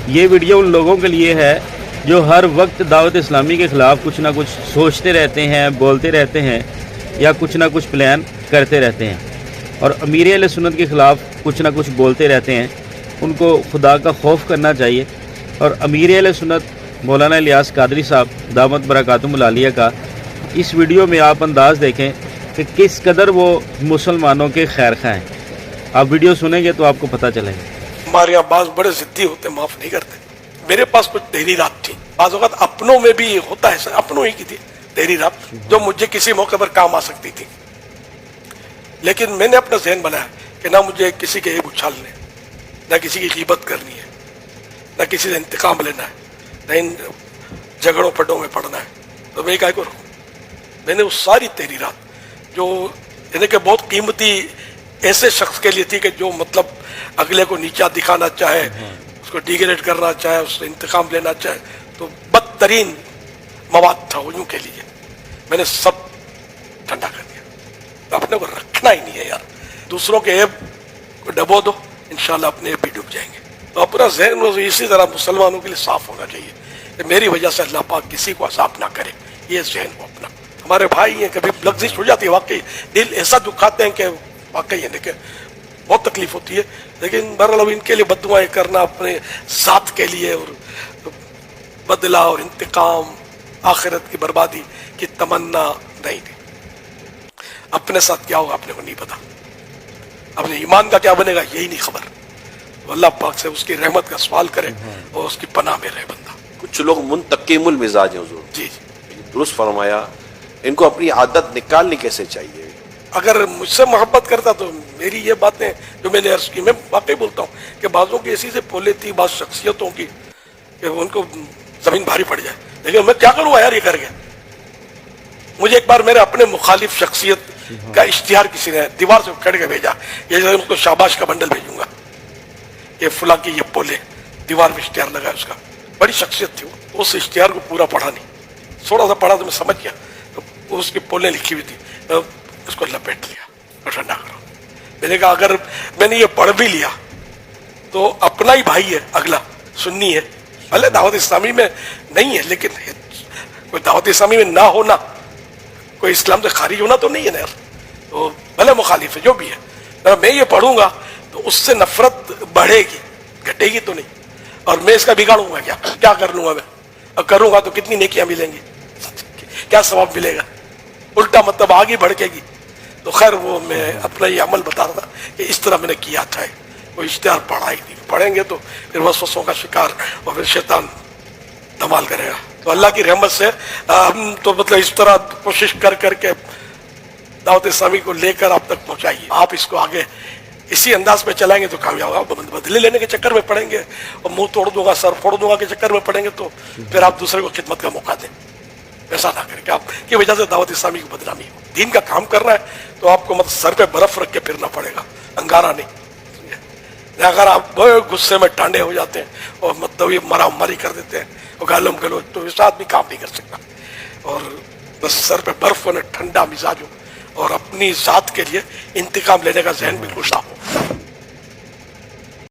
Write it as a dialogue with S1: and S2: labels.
S1: یہ ویڈیو ان لوگوں کے لیے ہے جو ہر وقت دعوت اسلامی کے خلاف کچھ نہ کچھ سوچتے رہتے ہیں، بولتے رہتے ہیں یا کچھ نہ کچھ پلان کرتے رہتے ہیں، اور امیر اہل سنت کے خلاف کچھ نہ کچھ بولتے رہتے ہیں۔ ان کو خدا کا خوف کرنا چاہیے، اور امیر اہل سنت مولانا الیاس قادری صاحب دامت برکاتہم العالیہ کا اس ویڈیو میں آپ انداز دیکھیں کہ کس قدر وہ مسلمانوں کے خیر خواہ ہیں۔ آپ ویڈیو سنیں گے تو آپ کو پتہ چلے گا۔
S2: ہمارے یہاں بعض بڑے ضدی ہوتے، معاف نہیں کرتے۔ میرے پاس کچھ تحریرات تھی، بعض اوقات اپنوں میں بھی ہوتا ہے، اپنوں ہی کی تھی تحریرات جو مجھے کسی موقع پر کام آ سکتی تھی، لیکن میں نے اپنا ذہن بنایا کہ نہ مجھے کسی کے عیب اچھالنے، نہ کسی کی غیبت کرنی ہے، نہ کسی سے انتقام لینا ہے، نہ ان جھگڑوں پٹوں میں پڑنا ہے۔ تو میں کیا کروں، میں نے وہ ساری تحریرات جو یعنی کہ بہت قیمتی ایسے شخص کے لیے تھی کہ جو مطلب اگلے کو نیچا دکھانا چاہے، اس کو ڈیگریڈ کرنا چاہے، اس سے انتقام لینا چاہے، تو بدترین مواد تھا ان کے لیے، میں نے سب ٹھنڈا کر دیا۔ اپنے کو رکھنا ہی نہیں ہے یار، دوسروں کے عیب کو ڈبو دو، انشاءاللہ اپنے عیب بھی ڈوب جائیں گے۔ تو اپنا ذہن اسی طرح مسلمانوں کے لیے صاف ہونا چاہیے کہ میری وجہ سے اللہ پاک کسی کو عذاب نہ کرے، یہ ذہن کو اپنا۔ ہمارے بھائی ہیں، کبھی لغزش ہو جاتی ہے، واقعی دل ایسا دکھاتے ہیں کہ واقعی ہے کہ بہت تکلیف ہوتی ہے، لیکن بہرحال ان کے لیے بد دعائیں کرنا اپنے ذات کے لیے، اور بدلہ اور انتقام آخرت کی بربادی کی تمنا نہیں دی۔ اپنے ساتھ کیا ہوگا اپنے کو نہیں پتا، اپنے ایمان کا کیا بنے گا یہی نہیں خبر۔ تو اللہ پاک سے اس کی رحمت کا سوال کرے اور اس کی پناہ میں رہے بندہ۔
S3: کچھ لوگ منتقم المزاج ہیں حضور،
S2: جی
S3: درست فرمایا، ان کو اپنی عادت نکالنی کیسے چاہیے؟
S2: اگر مجھ سے محبت کرتا تو میری یہ باتیں جو میں نے عرض کی، میں واقعی بولتا ہوں کہ بعضوں کی ایسی سے پولے تھی، بعض شخصیتوں کی کہ ان کو زمین بھاری پڑ جائے، لیکن میں کیا کروں یار، یہ کر گیا۔ مجھے ایک بار میرے اپنے مخالف شخصیت کا اشتہار کسی نے دیوار سے کھڑ کے بھیجا، یہ ان کو شاباش کا بنڈل بھیجوں گا، یہ فلاں کی یہ پولے، دیوار میں اشتہار لگا اس کا، بڑی شخصیت تھی وہ۔ اس اشتہار کو پورا پڑھا نہیں، تھوڑا سا پڑھا تو میں سمجھ گیا، تو اس کی پولیں لکھی ہوئی تھی، اس کو لپیٹ لیا اور ٹھنڈا کرو۔ میں نے کہا اگر میں نے یہ پڑھ بھی لیا تو اپنا ہی بھائی ہے، اگلا سنی ہے، بھلے دعوت اسلامی میں نہیں ہے، لیکن کوئی دعوت اسلامی میں نہ ہونا، کوئی اسلام سے خارج ہونا تو نہیں ہے نا یار، تو بھلے مخالف ہے جو بھی ہے، میں یہ پڑھوں گا تو اس سے نفرت بڑھے گی، گھٹے گی تو نہیں، اور میں اس کا بگاڑوں گا کیا کر لوں گا میں، اور کروں گا تو کتنی نیکیاں ملیں گی، کیا ثواب ملے گا، الٹا مطلب آگے بڑھے گی۔ تو خیر وہ میں اپنا یہ عمل بتا رہا تھا کہ اس طرح میں نے کیا تھا، وہ اشتہار پڑھا ہی نہیں، پڑھیں گے تو پھر وسوسوں کا شکار اور پھر شیطان دھمال کرے گا۔ تو اللہ کی رحمت سے ہم تو مطلب اس طرح کوشش کر کے دعوت اسلامی کو لے کر آپ تک پہنچائیے، آپ اس کو آگے اسی انداز پہ چلائیں گے تو کامیاب ہوگا۔ بدلے لینے کے چکر میں پڑیں گے اور منہ توڑ دوں گا، سر پھوڑ دوں گا کے چکر میں پڑیں گے تو پھر آپ دوسرے کو خدمت کا موقع دیں، ایسا نہ کریں کہ آپ کی وجہ سے دعوت اسلامی کو بدنامی ہو۔ دین کا کام کرنا ہے تو آپ کو مطلب سر پہ برف رکھ کے پھرنا پڑے گا، انگارہ نہیں۔ اگر آپ غصے میں ٹانڈے ہو جاتے ہیں اور مطلب یہ مرا ماری کر دیتے ہیں اور گالم گلوچ، تو اس آدمی کام نہیں کر سکتا۔ اور بس سر پہ برف ہونے، ٹھنڈا مزاج ہو، اور اپنی ذات کے لیے انتقام لینے کا ذہن بالکل صاف ہو۔